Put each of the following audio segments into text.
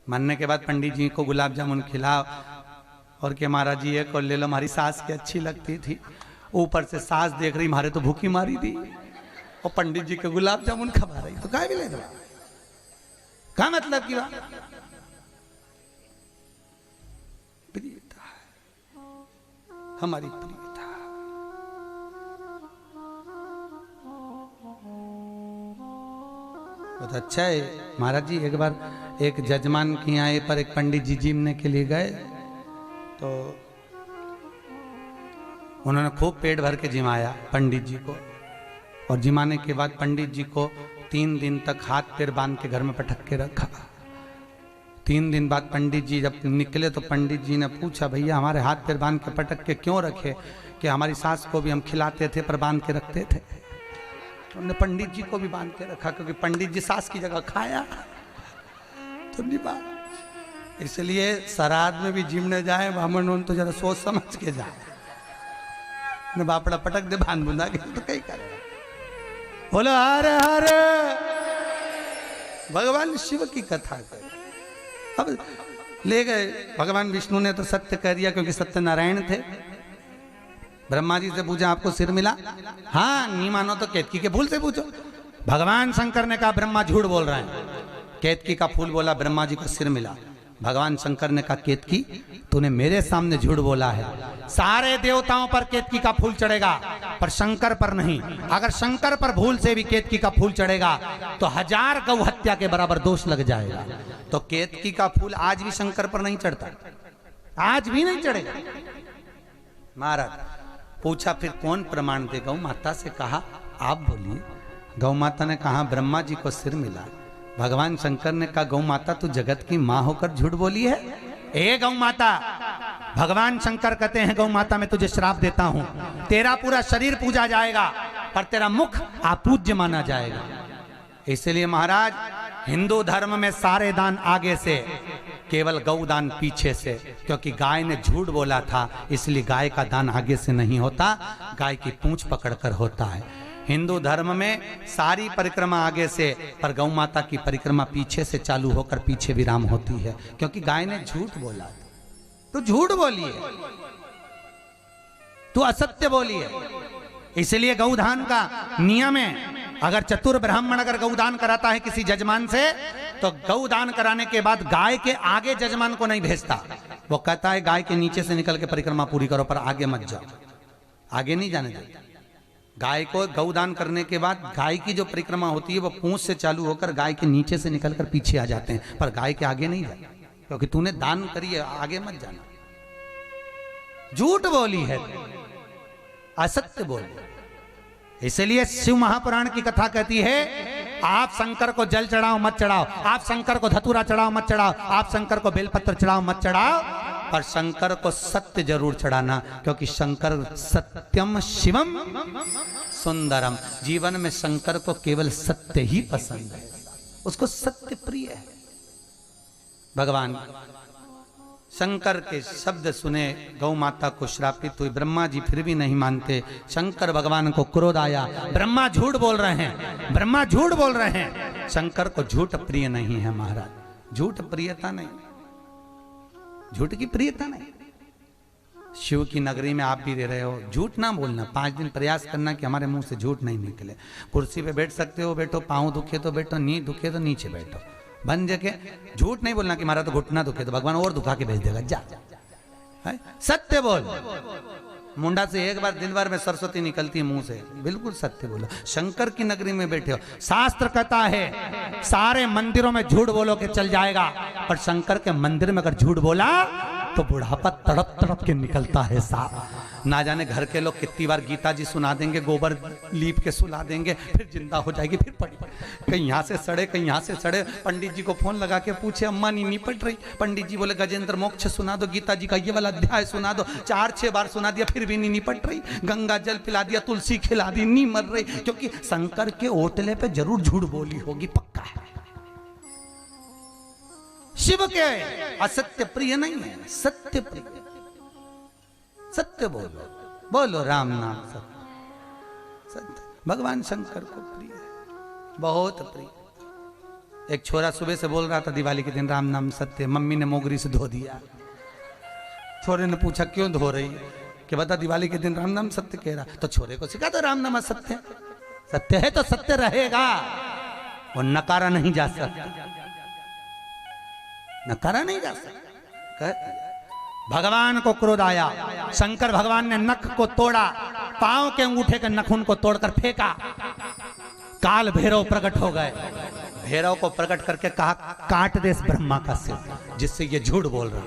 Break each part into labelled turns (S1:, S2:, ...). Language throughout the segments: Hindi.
S1: मरने के बाद पंडित जी को गुलाब जामुन खिलाओ और के महाराज जी एक और ले लो, हमारी सास की अच्छी लगती थी। ऊपर से सास देख रही मारे तो भूखी मारी दी और पंडित जी के गुलाब जामुन खवा रही, तो क्या भी ले दो, क्या मतलब की बात। प्रियता है हमारी, प्रियता। बहुत अच्छा है महाराज जी। एक बार एक जजमान के यहाँ पर एक पंडित जी जिमने के लिए गए, तो उन्होंने खूब पेट भर के जिमाया पंडित जी को, और जिमाने के बाद पंडित जी को 3 दिन तक हाथ पैर बांध के घर में पटक के रखा। 3 दिन बाद पंडित जी जब निकले तो पंडित जी ने पूछा, भैया हमारे हाथ पैर बांध के पटक के क्यों रखे? कि हमारी सास को भी हम खिलाते थे पर बांध के रखते थे। तो उन्होंने पंडित जी को भी बांध के रखा, क्योंकि पंडित जी सास की जगह खाया तो नहीं बात। इसलिए श्राद्ध में भी जिमने जाए ब्राह्मण तो जरा सोच समझ के जाए, न बापड़ा पटक दे बांध बुंदा के तो कहीं करे। बोलो हरे हरे, भगवान शिव की कथा करे। अब ले गए भगवान विष्णु ने तो सत्य कह दिया, क्योंकि सत्यनारायण थे। ब्रह्मा जी से पूछा आपको सिर मिला? हाँ, नहीं मानो तो केतकी के फूल से पूछो। भगवान शंकर ने कहा ब्रह्मा झूठ बोल रहे हैं। केतकी का फूल बोला, ब्रह्मा जी को सिर मिला। भगवान शंकर ने कहा केतकी तूने मेरे सामने झूठ बोला है। सारे देवताओं पर केतकी का फूल चढ़ेगा पर शंकर पर नहीं। अगर शंकर पर भूल से भी केतकी का फूल चढ़ेगा तो 1000 गौ हत्या के बराबर दोष लग जाएगा। तो केतकी का फूल आज भी शंकर पर नहीं चढ़ता, आज भी नहीं चढ़ेगा। महाराज पूछा फिर कौन प्रमाण दे? गौ माता से कहा आप बोलिए। गौ माता ने कहा ब्रह्मा जी को सिर मिला। भगवान शंकर ने कहा गौ माता तू जगत की मां होकर झूठ बोली है? ए गौ माता, भगवान शंकर कहते हैं गौ माता मैं तुझे श्राप देता हूं, तेरा पूरा शरीर पूजा जाएगा पर तेरा मुख अपूज्य माना जाएगा। इसलिए महाराज हिंदू धर्म में सारे दान आगे से, केवल गौ दान पीछे से, क्योंकि गाय ने झूठ बोला था इसलिए गाय का दान आगे से नहीं होता, गाय की पूंछ पकड़कर होता है। हिंदू धर्म में सारी परिक्रमा आगे से पर गौ माता की परिक्रमा पीछे से चालू होकर पीछे विराम होती है, क्योंकि गाय ने झूठ बोला। तो झूठ बोली है, तू असत्य बोली है। इसलिए गौदान का नियम है, अगर चतुर ब्राह्मण अगर गौदान कराता है किसी जजमान से तो गौदान कराने के बाद गाय के आगे जजमान को नहीं भेजता। वो कहता है गाय के नीचे से निकल के परिक्रमा पूरी करो पर आगे मत जाओ, आगे नहीं जाने देता। गाय को गौदान करने के बाद गाय की जो परिक्रमा होती है वो पूंछ से चालू होकर गाय के नीचे से निकलकर पीछे आ जाते हैं, पर गाय के आगे नहीं जाते, क्योंकि तूने दान करी है, आगे मत जाना। झूठ बोली है, असत्य बोली। इसलिए शिव महापुराण की कथा कहती है आप शंकर को जल चढ़ाओ मत चढ़ाओ, आप शंकर को धतूरा चढ़ाओ मत चढ़ाओ, आप शंकर को बेलपत्र चढ़ाओ मत चढ़ाओ, पर शंकर को सत्य जरूर चढ़ाना, क्योंकि शंकर सत्यम शिवम सुंदरम। जीवन में शंकर को केवल सत्य ही पसंद है, उसको सत्य प्रिय है। भगवान शंकर के शब्द सुने गौ माता को श्रापित हुई। ब्रह्मा जी फिर भी नहीं मानते। शंकर भगवान को क्रोध आया, ब्रह्मा झूठ बोल रहे हैं, ब्रह्मा झूठ बोल रहे हैं। शंकर को झूठ प्रिय नहीं है महाराज, झूठ प्रियता नहीं, झूठ की प्रियता नहीं। शिव की नगरी में आप भी रह रहे हो, झूठ ना बोलना। 5 दिन प्रयास करना कि हमारे मुंह से झूठ नहीं निकले। कुर्सी पे बैठ सकते हो बैठो, पाँव दुखे तो बैठो, नी दुखे तो नीचे बैठो, बन जके झूठ नहीं बोलना कि हमारा तो घुटना दुखे तो भगवान और दुखा के भेज देगा। जा सत्य बोल। मुंडा से एक बार दिन भर में सरस्वती निकलती है मुंह से, बिल्कुल सत्य बोलो। शंकर की नगरी में बैठे हो, शास्त्र कहता है सारे मंदिरों में झूठ बोलो के चल जाएगा, पर शंकर के मंदिर में अगर झूठ बोला तो बुढ़ापा तड़प तड़प के निकलता है साहब। ना जाने घर के लोग कितनी बार गीता जी सुना देंगे, गोबर लीप के सुला देंगे, फिर जिंदा हो जाएगी, फिर पड़ी कहीं यहाँ से सड़े कहीं यहाँ से सड़े। पंडित जी को फोन लगा के पूछे अम्मा नहीं निपट रही, पंडित जी बोले गजेंद्र मोक्ष सुना दो, गीता जी का ये वाला अध्याय सुना दो। 4-6 बार सुना दिया फिर भी नहीं निपट रही। गंगा जल पिला दिया, तुलसी खिला दी, नहीं मर रही, क्योंकि शंकर के ओटले पे जरूर झूठ बोली होगी, पक्का है। शिव के असत्य प्रिय नहीं है, सत्य प्रिय। सत्य बोलो, बोलो राम नाम सत्य। सत्य भगवान शंकर को प्रिय है, बहुत प्रिय। एक छोरा सुबह से बोल रहा था दिवाली के दिन राम नाम सत्य, मम्मी ने मोगरी से धो दिया। छोरे ने पूछा क्यों धो रही है, कि बता दिवाली के दिन राम नाम सत्य कह रहा। तो छोरे को सिखा तो राम नाम सत्य, सत्य है तो सत्य रहेगा, और नकारा नहीं जा सकता, नकारा नहीं जा सकता। भगवान को क्रोध आया, शंकर भगवान ने नख को तोड़ा, पांव के अंगूठे के नखून को तोड़कर फेंका, काल भैरव प्रकट हो गए। भैरव को प्रकट करके कहा काट दे इस ब्रह्मा का सिर, जिससे ये झूठ बोल रहा।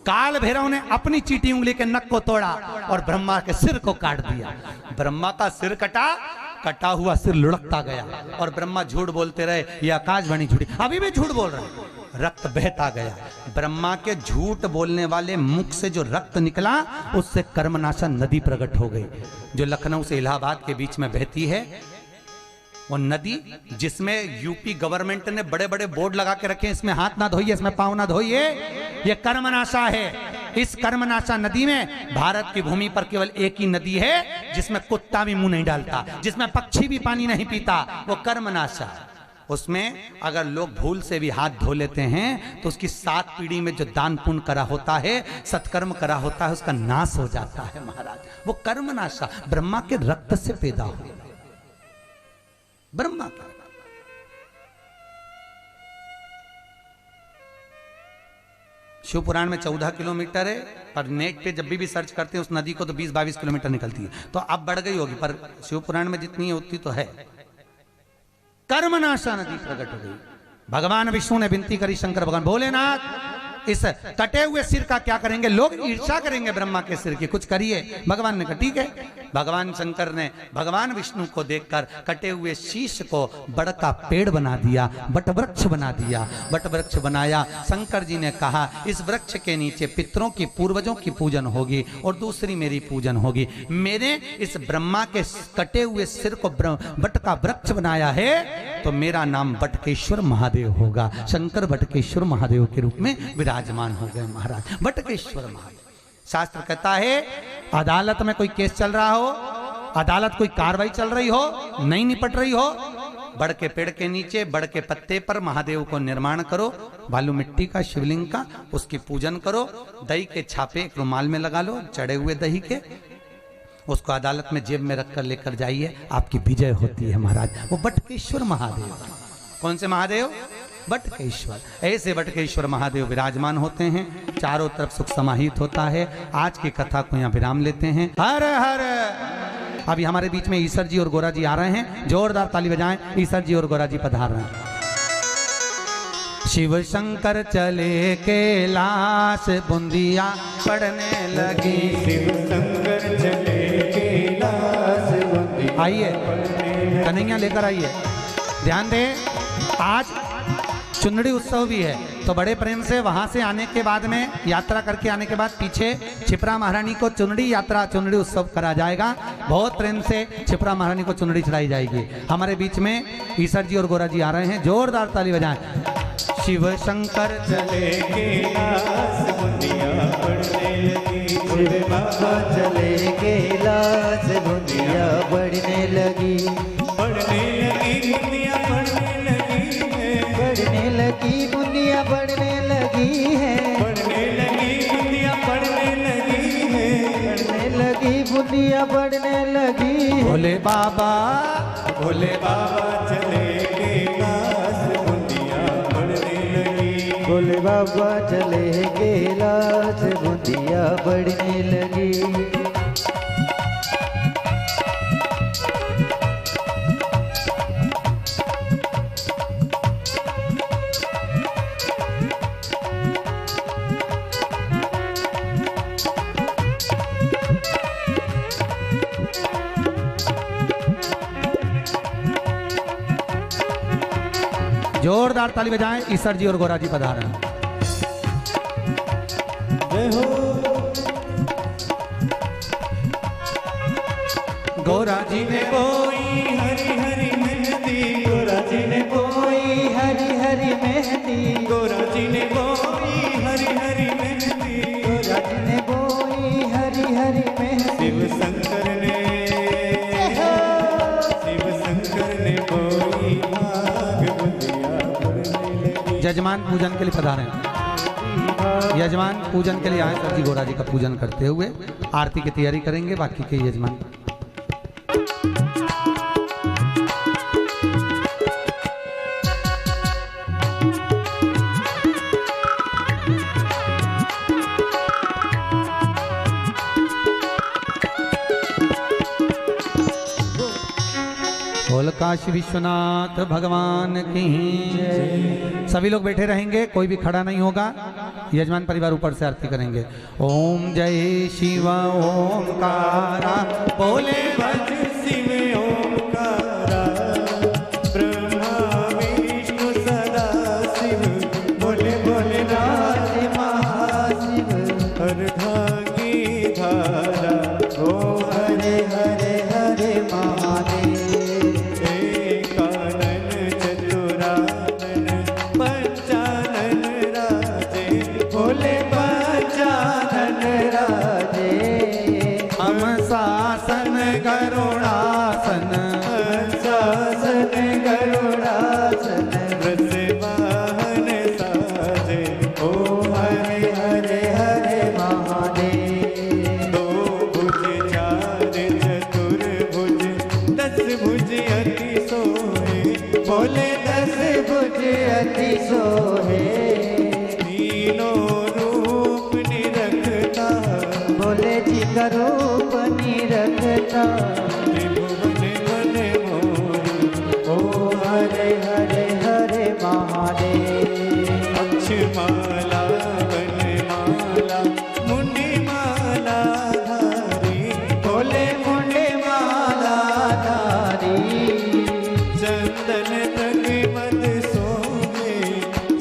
S1: काल भैरव ने अपनी चीटी उंगली के नख को तोड़ा और ब्रह्मा के सिर को काट दिया। ब्रह्मा का सिर कटा, कटा हुआ सिर लुढ़कता गया और ब्रह्मा झूठ बोलते रहे, ये आकाशवाणी झूठी, अभी भी झूठ बोल रहे। रक्त बहता गया। ब्रह्मा के झूठ बोलने वाले मुख से जो रक्त निकला, उससे कर्मनाशा नदी प्रकट हो गई, जो लखनऊ से इलाहाबाद के बीच में बहती है। वो नदी जिसमें यूपी गवर्नमेंट ने बड़े बड़े बोर्ड लगा के रखे, इसमें हाथ ना धोइए, इसमें पांव ना धोइए, ये कर्मनाशा है। इस कर्मनाशा नदी में भारत की भूमि पर केवल एक ही नदी है जिसमें कुत्ता भी मुंह नहीं डालता, जिसमें पक्षी भी पानी नहीं पीता, वो कर्मनाशा। उसमें अगर लोग भूल से भी हाथ धो लेते हैं तो उसकी 7 पीढ़ी में जो दान पुण्य करा होता है, सत्कर्म करा होता है, उसका नाश हो जाता है महाराज। वो कर्मनाशा ब्रह्मा के रक्त से पैदा हुई, ब्रह्मा का। शिव पुराण में 14 किलोमीटर है, पर नेट पे जब भी सर्च करते हैं उस नदी को तो 20-22 किलोमीटर निकलती है, तो अब बढ़ गई होगी, पर शिव पुराण में जितनी है उतनी तो है। कर्मनाशा नदी प्रकट हो गई। भगवान विष्णु ने विनती करी, शंकर भगवान भोलेनाथ इस कटे हुए सिर का क्या करेंगे, लोग ईर्ष्या करेंगे ब्रह्मा के सिर की, कुछ करिए। भगवान ने कहा ठीक है। भगवान शंकर ने भगवान विष्णु को देखकर कटे हुए शीश को बड़का पेड़ बना दिया, बट वृक्ष बना दिया। बट वृक्ष बनाया, शंकर जी ने कहा इस वृक्ष के नीचे पितरों की, पूर्वजों की पूजन होगी और दूसरी मेरी पूजन होगी। मैंने इस ब्रह्मा के कटे हुए सिर को बट का वृक्ष बनाया है, तो मेरा नाम बटकेश्वर महादेव होगा। शंकर बटकेश्वर महादेव के रूप में विराजमान हो गए महाराज, बटकेश्वर महादेव। शास्त्र कहता है अदालत में कोई केस चल रहा हो, अदालत कोई कार्रवाई चल रही हो, नहीं निपट रही हो, बड़ के पेड़ के नीचे, बड़ के पत्ते पर महादेव को निर्माण करो, बालू मिट्टी का, शिवलिंग का, उसकी पूजन करो। दही के छापे एक रुमाल में लगा लो, चढ़े हुए दही के, उसको अदालत में जेब में रखकर लेकर जाइए, आपकी विजय होती है महाराज। वो बटकेश्वर महादेव। कौन से महादेव? बटकेश्वर। ऐसे बटकेश्वर महादेव विराजमान होते हैं, चारों तरफ सुख समाहित होता है। आज की कथा को यहाँ विराम लेते हैं। हर हर। अभी हमारे बीच में ईश्वर जी और गोरा जी आ रहे हैं, जोरदार ताली बजाएं। ईश्वर जी और गोरा जी पधार रहे हैं। शिव शंकर चले कैलाश, बूंदिया पड़ने लगी।
S2: शिव शंकर चले कैलाश, बूंदिया
S1: आइए कन्हैया लेकर आइए। ध्यान दें, आज चुनरी उत्सव भी है, तो बड़े प्रेम से वहां से आने के बाद में, यात्रा करके आने के बाद पीछे छिपरा महारानी को चुनरी यात्रा, चुनरी उत्सव करा जाएगा। बहुत प्रेम से छिपरा महारानी को चुनरी चढ़ाई जाएगी। हमारे बीच में ईश्वर जी और गोरा जी आ रहे हैं, जोरदार ताली बजाएं। शिव शंकर
S2: चले कैलाश, बूंदिया पड़ने लगी। शिव बाबा चले कैलाश, बूंदिया पड़ने लगी। पड़ने लगी बूंदिया पड़ने लगी है, पड़ने लगी बूंदिया पड़ने लगी है, पड़ने लगी बूंदिया पड़ने लगी है, पड़ने लगी बूंदिया पड़ने लगी।
S1: भोले बाबा,
S2: भोले बाबा चले कैलाश, बूंदिया पड़ने लगी। भोले बाबा चले कैलाश, बूंदिया पड़ने लगी।
S1: जोरदार ताली बजाएं। ईश्वर जी और गोरा जी पधार रहे हैं। गोरा जी ने
S2: कोई हरी हरी मेहंदी, गोरा जी ने कोई हरी हरी मेहंदी, गोरा जी ने कोई हरी हरी मेहंदी, गोरा जी ने कोई हरी हरी मेहंदी। शिव शंकर ने, शिव शंकर ने कोई आग, बूंदिया पड़ने
S1: यजमान पूजन के लिए पधारे हैं। यजमान पूजन के लिए आए सर जी, गोरा जी का पूजन करते हुए आरती की तैयारी करेंगे। बाकी के यजमान बोल काशी विश्वनाथ भगवान की। सभी लोग बैठे रहेंगे, कोई भी खड़ा नहीं होगा। यजमान परिवार ऊपर से आरती करेंगे। ओम जय शिव ओमकारा, बोले
S2: भज शिव ओमकारा, ब्रह्मा विष्णु सदा शिव, बोले बोले नाथ महाशिव, अर्धांगी धारा, ओ हरे हरे हरे महादेव।
S1: शासन गरुड़ासन,
S2: शासन गरुड़ासन, वृषवाहन साजे, ओ हरे हरे हरे महादेव। दो भुज चार चतुर्भुज, 10 भुज अति सोहे, बोले 10 भुज अति सोहे। तीनों रूप निरखता, बोले जी का रूप निरखता, त्रिभुवन मन मोहि, ओ हरे हरे हरे महादेव। अक्षमाला वनमाला, मुंडी माला धारी, बोले मुंडी माला धारी। चंदन तग मद सोहे,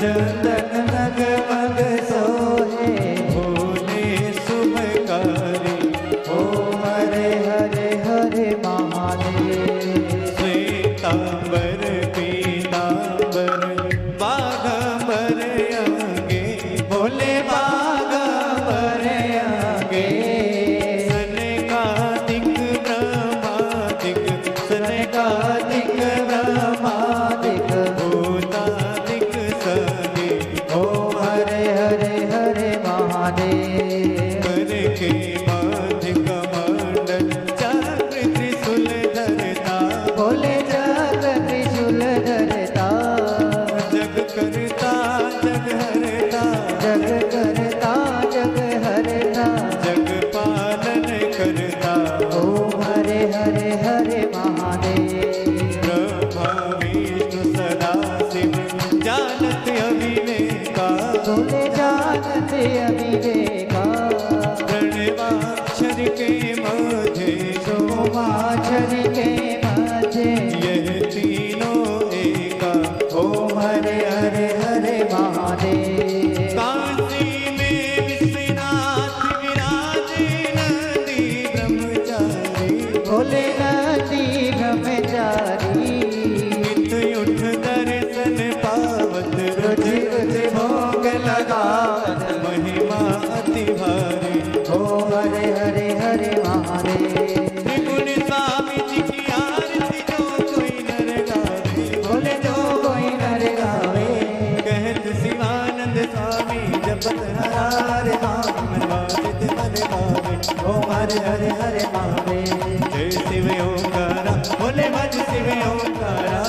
S2: चंदन तग मद सोहे, भोले शुभकारी, ओ हरे हरे हरे महादेव। श्वेतांबर पीतांबर, बाघांबर अंगे, बोले बाघांबर अंगे। सनकादिक ब्रह्मादिक, सनकादिक ब्रह्मादिक, भूतादिक सगे, ओ हरे हरे हरे महादेव। करके माध्य कमंडल, चक्र त्रिशूल धरता, बोले चक्र त्रिशूल धरता। जग करता जग हरता, जग करता जग हरता, जग पालन करता, ओ हरे हरे हरे महादेव। ब्रह्मा विष्णु सदा शिव, जानत अविवेका, बोले जानत अविवेका। प्रणवाक्षर के मध्य, सोमाक्षर के मध्य, यह तीनों एका, ओ हरे हरे हरे महादेव। काशी में विश्वनाथ विराजे, नंदी ब्रह्मचारी, बोले नंदी ब्रह्मचारी। नित उठ दर्शन पावत, रोज रोज भोग लगावत, महिमा अति भारी, ओ हरे हरे हरे महादेव। त्रिगुण स्वामी जी की आरती जो कोई नर गावे, बोले जो कोई नर गावे। कहत शिवानंद स्वामी जपत हरारे नाम, मन वासित मन भावे, ओ हरे हरे हरे महादेव। जय शिव ओंकारा, बोले भज शिव ओंकारा,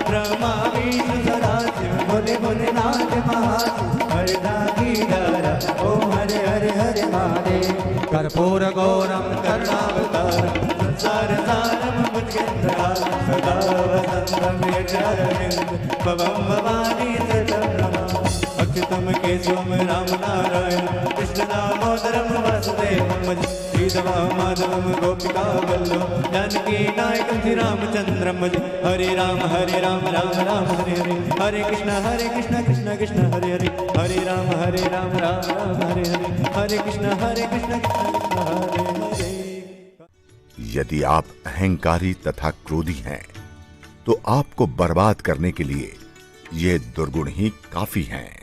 S2: ब्रह्मा विष्णु सदा शिव, बोले बोले नाथ महाशिव, अर्धांगी धारा, ओ हरे हरे हरे महादेव।
S1: कर्पूर गौरम
S2: करुणावतारम, संसार सारम भुजगेन्द्रहारम, सदा वसंतम यक्षरविंद, भवम भवानी सततं नमामि। अच्युतम केशवम राम नारायण, कृष्ण दामोदरम वासुदेवम, श्रीधवम माधवम गोपिका वल्लभ, जानकी नायकम श्री रामचंद्रम। हरे राम राम राम हरे हरे, हरे कृष्ण कृष्ण कृष्ण हरे हरे, हरे राम राम राम हरे हरे, हरे कृष्ण कृष्ण कृष्ण हरे हरे।
S3: यदि आप अहंकारी तथा क्रोधी हैं, तो आपको बर्बाद करने के लिए ये दुर्गुण ही काफी हैं।